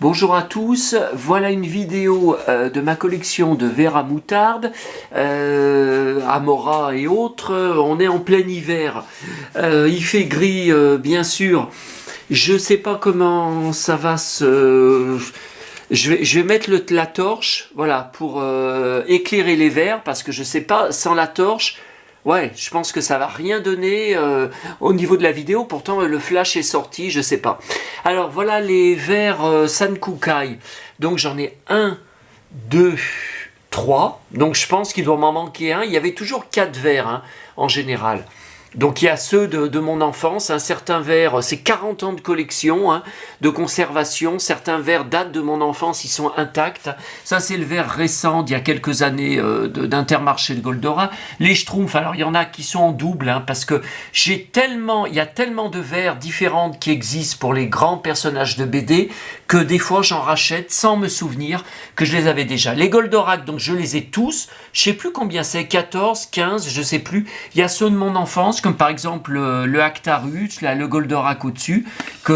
Bonjour à tous, voilà une vidéo de ma collection de verres à moutarde, Amora et autres. On est en plein hiver, il fait gris bien sûr. Je sais pas comment ça va se... Je vais mettre la torche, voilà, pour éclairer les verres, parce que je sais pas, sans la torche, ouais, je pense que ça va rien donner au niveau de la vidéo. Pourtant, le flash est sorti, je sais pas. Alors, voilà les verres Sankukai. Donc, j'en ai un, deux, trois. Donc, je pense qu'il doit m'en manquer un. Il y avait toujours 4 verres, hein, en général. Donc il y a ceux de mon enfance, un certain verre, c'est 40 ans de collection, hein, de conservation, certains verres datent de mon enfance, ils sont intacts. Ça c'est le verre récent d'il y a quelques années d'Intermarché de Goldora. Les Schtroumpfs, alors il y en a qui sont en double, hein, parce que il y a tellement de verres différents qui existent pour les grands personnages de BD, que des fois j'en rachète sans me souvenir que je les avais déjà. Les Goldorak, donc je les ai tous, je sais plus combien c'est, 14, 15, je sais plus. Il y a ceux de mon enfance, comme par exemple le Actarus, le Goldorak au-dessus,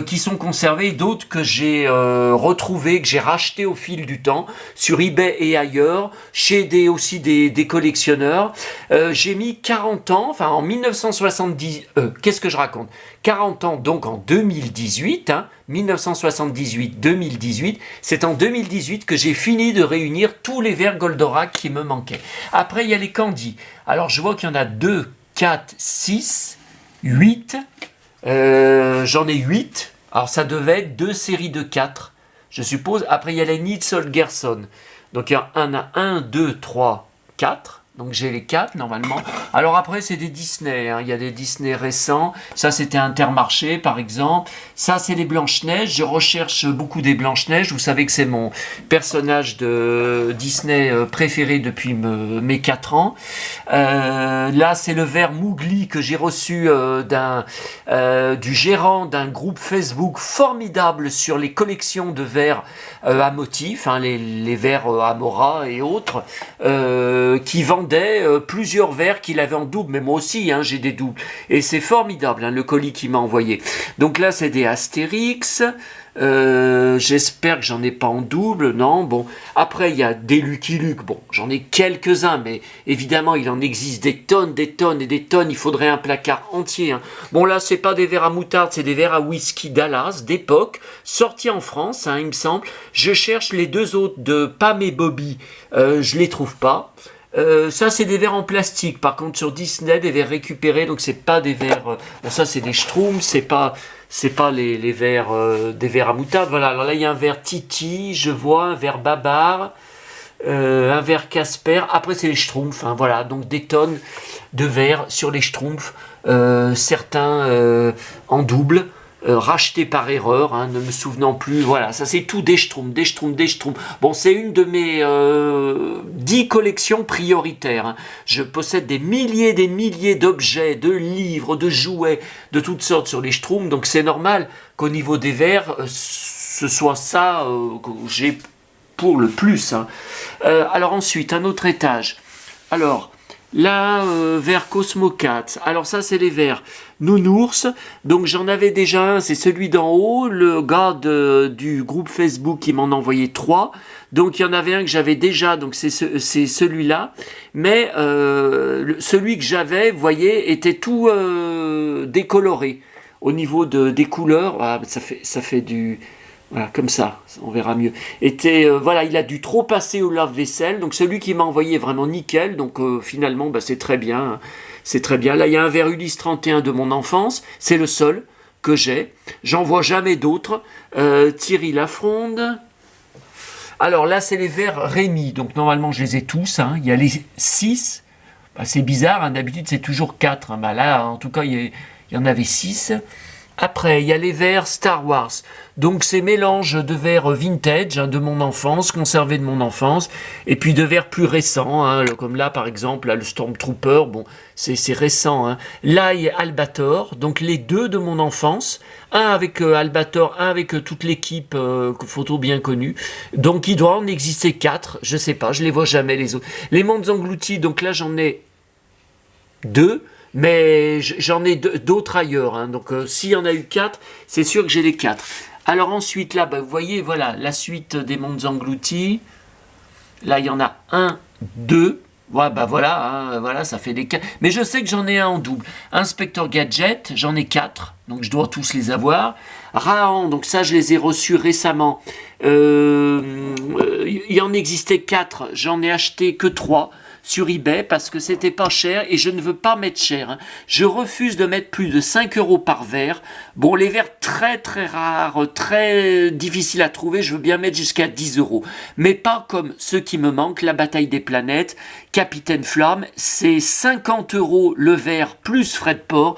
qui sont conservés, et d'autres que j'ai retrouvés, que j'ai rachetés au fil du temps, sur eBay et ailleurs, chez aussi des collectionneurs. J'ai mis 40 ans, enfin en 1970, qu'est-ce que je raconte, 40 ans donc en 2018, hein, 1978-2018, c'est en 2018 que j'ai fini de réunir tous les verres Goldorak qui me manquaient. Après, il y a les Candy. Alors, je vois qu'il y en a 2, 4, 6, 8. J'en ai 8. Alors, ça devait être 2 séries de 4, je suppose. Après, il y a les Nitzel Gerson. Donc, il y en a 1, 2, 3, 4. Donc j'ai les 4 normalement. Alors après c'est des Disney, hein. Il y a des Disney récents. Ça c'était Intermarché par exemple. Ça c'est les Blanche-Neige. Je recherche beaucoup des Blanche-Neige. Vous savez que c'est mon personnage de Disney préféré depuis mes 4 ans. Là c'est le verre Mowgli que j'ai reçu du gérant d'un groupe Facebook formidable sur les collections de verres à motifs, hein, les verres Amora et autres, qui vendent plusieurs verres qu'il avait en double, mais moi aussi hein, j'ai des doubles, et c'est formidable hein, le colis qu'il m'a envoyé. Donc là c'est des Astérix, j'espère que j'en ai pas en double, non, bon, après il y a des Lucky Luke, bon, j'en ai quelques-uns, mais évidemment il en existe des tonnes et des tonnes, il faudrait un placard entier, hein. Bon là c'est pas des verres à moutarde, c'est des verres à whisky Dallas, d'époque, sortis en France, hein, il me semble. Je cherche les deux autres de Pam et Bobby, je les trouve pas. Ça c'est des verres en plastique, par contre sur Disney des verres récupérés, donc c'est pas des verres, bon, ça c'est des Schtroumpfs, c'est pas les verres des verres à moutarde. Voilà, alors là il y a un verre Titi, je vois un verre Babar, un verre Casper, après c'est les Schtroumpfs, hein, voilà, donc des tonnes de verres sur les Schtroumpfs, certains en double, racheté par erreur, hein, ne me souvenant plus, voilà, ça c'est tout des Schtroumpfs. Bon, c'est une de mes 10 collections prioritaires, hein. Je possède des milliers d'objets, de livres, de jouets, de toutes sortes sur les Schtroumpfs, donc c'est normal qu'au niveau des verres, ce soit ça que j'ai pour le plus, hein. Alors ensuite, un autre étage. Alors, là, vers Cosmo Cats. Alors ça, c'est les verres Nounours. Donc j'en avais déjà un, c'est celui d'en haut. Le gars du groupe Facebook qui m'en envoyait 3. Donc il y en avait un que j'avais déjà, donc c'est celui-là. Mais celui que j'avais, vous voyez, était tout décoloré. Au niveau des couleurs, ah, ça fait du... Voilà, comme ça, on verra mieux. Voilà, il a dû trop passer au lave-vaisselle. Donc celui qui m'a envoyé est vraiment nickel. Donc finalement, bah, c'est très bien, hein. C'est très bien. Là, il y a un verre Ulysse 31 de mon enfance. C'est le seul que j'ai. J'en vois jamais d'autres. Thierry Lafronde. Alors là, c'est les verres Rémi. Donc normalement, je les ai tous, hein. Il y a les 6. Bah, c'est bizarre, hein. D'habitude, c'est toujours 4, hein. Bah, là, en tout cas, il y en avait 6. Après, il y a les verres Star Wars. Donc, c'est mélange de verres vintage, hein, de mon enfance, conservés de mon enfance, et puis de verres plus récents, hein, comme là, par exemple, là, le Stormtrooper, bon, c'est récent, hein. Là, il y a Albator, donc les deux de mon enfance, un avec Albator, un avec toute l'équipe, photo bien connue. Donc, il doit en exister 4, je sais pas, je les vois jamais, les autres. Les mondes engloutis, donc là, j'en ai 2. Mais j'en ai d'autres ailleurs, hein. Donc s'il y en a eu 4, c'est sûr que j'ai les 4. Alors ensuite, là, vous voyez, voilà, la suite des mondes engloutis. Là, il y en a un, deux. Ouais, voilà, hein, voilà, ça fait des 4. Mais je sais que j'en ai un en double. Inspecteur Gadget, j'en ai 4, donc je dois tous les avoir. Rahan, donc ça, je les ai reçus récemment. Il en existait 4, j'en ai acheté que 3 sur eBay parce que c'était pas cher et je ne veux pas mettre cher. Hein. Je refuse de mettre plus de 5 € par verre. Bon, les verres très très rares, très difficiles à trouver, je veux bien mettre jusqu'à 10 €. Mais pas comme ceux qui me manquent, la bataille des planètes, Capitaine Flamme, c'est 50 € le verre plus frais de port,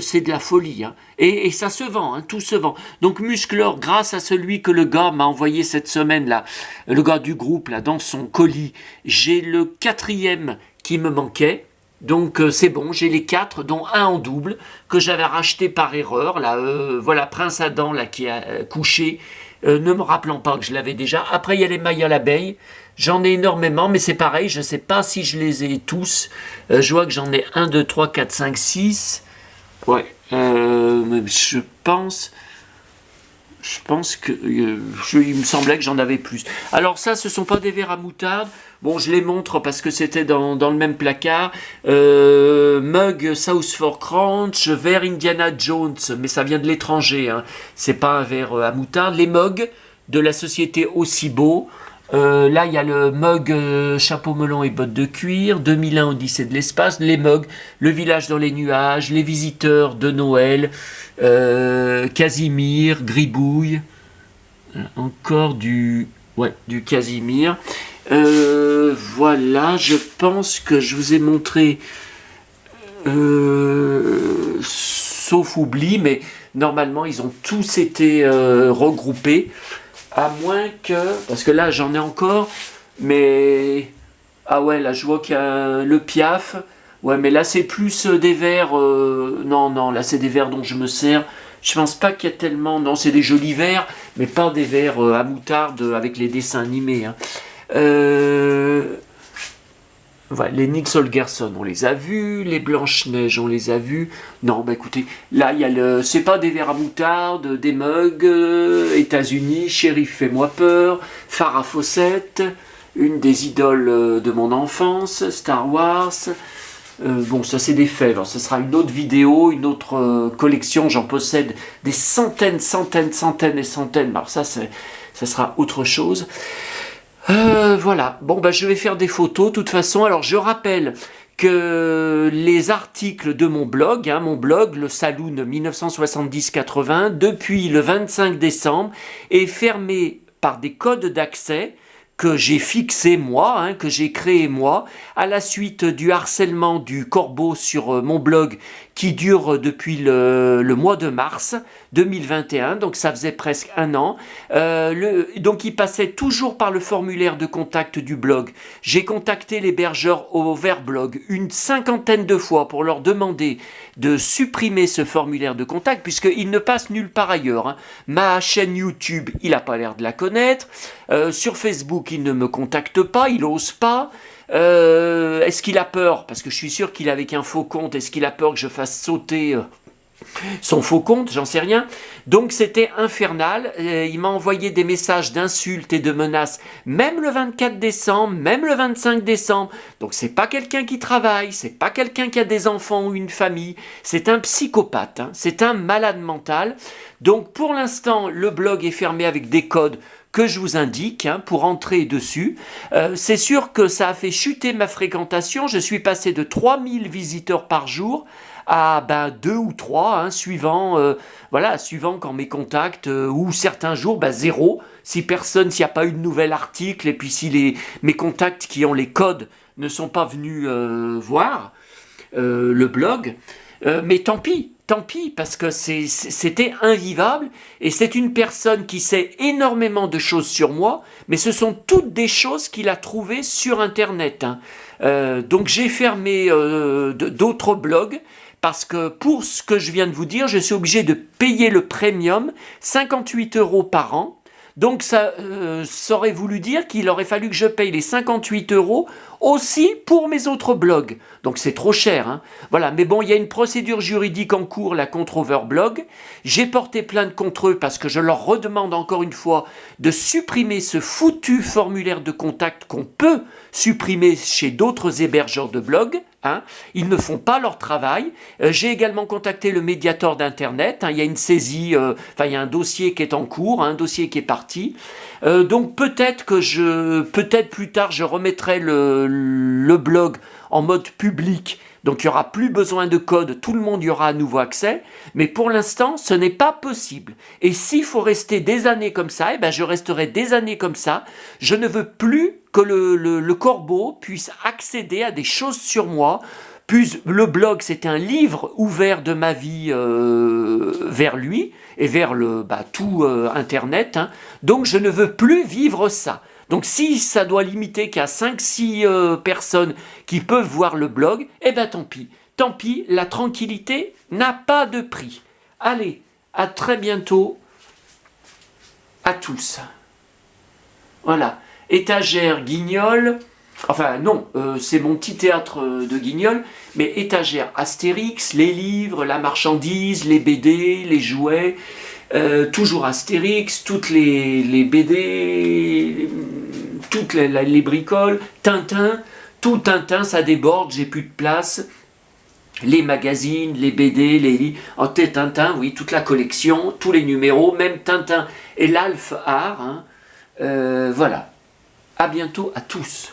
c'est de la folie. Hein. Et ça se vend, hein, tout se vend. Donc Musclor, grâce à celui que le gars m'a envoyé cette semaine, là, le gars du groupe, là, dans son colis, j'ai le 4e qui me manquait. Donc c'est bon, j'ai les 4, dont un en double, que j'avais racheté par erreur. Là, voilà, Prince Adam, là, qui a couché, ne me rappelant pas que je l'avais déjà. Après, il y a les mailles à l'abeille. J'en ai énormément, mais c'est pareil, je ne sais pas si je les ai tous. Je vois que j'en ai 1, 2, 3, 4, 5, 6. Ouais, je pense que il me semblait que j'en avais plus. Alors ça, ce sont pas des verres à moutarde. Bon, je les montre parce que c'était dans le même placard. Mug Southfork Ranch, verre Indiana Jones, mais ça vient de l'étranger. Hein. C'est pas un verre à moutarde. Les mugs de la société Ocibo. Là, il y a le mug chapeau melon et bottes de cuir, 2001 Odyssée de l'espace, les mugs, le village dans les nuages, les visiteurs de Noël, Casimir, Gribouille, encore du Casimir. Voilà, je pense que je vous ai montré, sauf oubli, mais normalement, ils ont tous été regroupés. À moins que... Parce que là, j'en ai encore, mais... Ah ouais, là, je vois qu'il y a le Piaf. Ouais, mais là, c'est plus des verres... Non, là, c'est des verres dont je me sers. Je pense pas qu'il y a tellement... Non, c'est des jolis verres, mais pas des verres à moutarde avec les dessins animés. Hein. Voilà, les Nils Holgersson, on les a vus, les Blanche-Neige, on les a vus. Non, écoutez, là, il y a le... C'est pas des verres à moutarde, des mugs, États-Unis, Shérif fais-moi peur, Farrah Fawcett, une des idoles de mon enfance, Star Wars. Bon, ça c'est des fèves, ce sera une autre vidéo, une autre collection, j'en possède des centaines et centaines. Alors ça sera autre chose. Voilà, bon je vais faire des photos de toute façon. Alors je rappelle que les articles de mon blog, le Saloon 1970-80, depuis le 25 décembre, est fermé par des codes d'accès que j'ai fixé moi, que j'ai créé moi, à la suite du harcèlement du corbeau sur mon blog qui dure depuis le mois de mars 2021, donc ça faisait presque un an. Donc il passait toujours par le formulaire de contact du blog. J'ai contacté l'hébergeur au Verblog une 50aine de fois pour leur demander de supprimer ce formulaire de contact puisqu'il ne passe nulle part ailleurs. Hein. Ma chaîne YouTube, il n'a pas l'air de la connaître. Sur Facebook, il ne me contacte pas, il n'ose pas. Est-ce qu'il a peur? Parce que je suis sûr qu'il est avec un faux compte. Est-ce qu'il a peur que je fasse sauter son faux compte? J'en sais rien. Donc c'était infernal. Il m'a envoyé des messages d'insultes et de menaces, même le 24 décembre, même le 25 décembre. Donc c'est pas quelqu'un qui travaille, c'est pas quelqu'un qui a des enfants ou une famille. C'est un psychopathe, c'est un malade mental. Donc pour l'instant, le blog est fermé avec des codes que je vous indique pour entrer dessus. C'est sûr que ça a fait chuter ma fréquentation. Je suis passé de 3000 visiteurs par jour à 2 ou 3, suivant quand mes contacts, ou certains jours, 0, s'il n'y a pas eu de nouvel article, et puis si mes contacts qui ont les codes ne sont pas venus voir le blog. Mais tant pis, parce que c'était invivable, et c'est une personne qui sait énormément de choses sur moi, mais ce sont toutes des choses qu'il a trouvées sur Internet. Donc j'ai fermé d'autres blogs, parce que pour ce que je viens de vous dire, je suis obligé de payer le premium, 58 € par an. Donc ça aurait voulu dire qu'il aurait fallu que je paye les 58 € aussi pour mes autres blogs. Donc c'est trop cher, hein. Voilà, mais bon, il y a une procédure juridique en cours là contre Overblog. J'ai porté plainte contre eux parce que je leur redemande encore une fois de supprimer ce foutu formulaire de contact qu'on peut supprimer chez d'autres hébergeurs de blogs. Hein. Ils ne font pas leur travail. J'ai également contacté le médiateur d'Internet. Hein. Il y a une saisie, il y a un dossier qui est en cours, un dossier qui est parti. Donc peut-être plus tard, je remettrai le blog en mode public. Donc il n'y aura plus besoin de code, tout le monde y aura à nouveau accès. Mais pour l'instant, ce n'est pas possible. Et s'il faut rester des années comme ça, eh ben je resterai des années comme ça. Je ne veux plus que le corbeau puisse accéder à des choses sur moi. Puis le blog, c'était un livre ouvert de ma vie vers lui et vers tout Internet. Hein. Donc je ne veux plus vivre ça. Donc si ça doit limiter qu'à 5-6 personnes qui peuvent voir le blog, eh ben tant pis. Tant pis, la tranquillité n'a pas de prix. Allez, à très bientôt à tous. Voilà, étagère Guignol. Enfin non, c'est mon petit théâtre de Guignol, mais étagère Astérix, les livres, la marchandise, les BD, les jouets, toujours Astérix, toutes les BD, toutes les bricoles, Tintin, tout Tintin, ça déborde, j'ai plus de place. Les magazines, les BD, les livres, en tête Tintin, oui, toute la collection, tous les numéros, même Tintin et l'Alf Art. Hein. Voilà, à bientôt à tous.